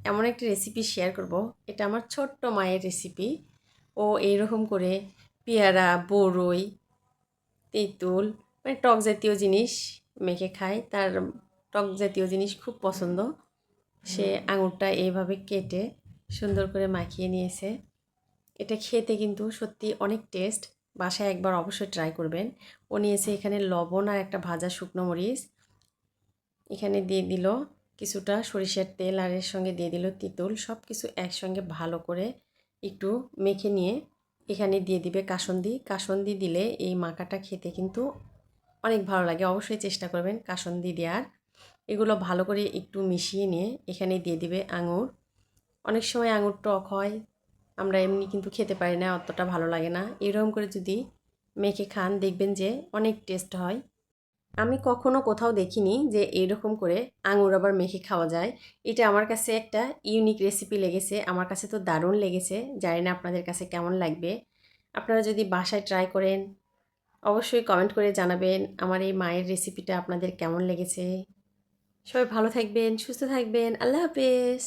এমন একটা recipe share করব। এটা আমার ছোট্ট মায়ের রেসিপি। ও এইরকম করে পেয়ারা, বরই, তেঁতুল মানে টক জাতীয় জিনিস মেখে খায়। তার টক জাতীয় জিনিস খুব পছন্দ। সে আঙুরটা এইভাবে কেটে সুন্দর করে মাখিয়ে নিয়েছে। এটা খেতে কিন্তু সত্যি অনেক টেস্ট। বাসায় একবার অবশ্যই ট্রাই করবেন। ও নিয়েছে এখানে লবণ আর একটা ভাজা শুকনো মরিচ। এখানে দিয়ে দিল কিছুটা সরিষার তেল, আর এর সঙ্গে দিয়ে দিল তেঁতুল। সব কিছু একসঙ্গে ভালো করে একটু মেখে নিয়ে এখানে দিয়ে দিবে কাসুন্দি। কাসুন্দি দিলে এই মাখাটা খেতে কিন্তু অনেক ভালো লাগে। অবশ্যই চেষ্টা করবেন কাসুন্দি দেওয়ার। এগুলো ভালো করে একটু মিশিয়ে নিয়ে এখানে দিয়ে দিবে আঙুর। অনেক সময় আঙুর টক হয়, আমরা এমনি কিন্তু খেতে পারি না, অতটা ভালো লাগে না। এরকম করে যদি মেখে খান দেখবেন যে অনেক টেস্ট হয়। আমি কখনো কোথাও দেখিনি যে এইরকম করে আঙুর আবার মেখে খাওয়া যায়। এটা আমার কাছে একটা ইউনিক রেসিপি লেগেছে। আমার কাছে তো দারুণ লেগেছে। জানি না আপনাদের কাছে কেমন লাগবে। আপনারা যদি বাসায় ট্রাই করেন অবশ্যই কমেন্ট করে জানাবেন আমার এই মায়ের রেসিপিটা আপনাদের কেমন লেগেছে। সবাই ভালো থাকবেন, সুস্থ থাকবেন। আল্লাহ হাফেজ।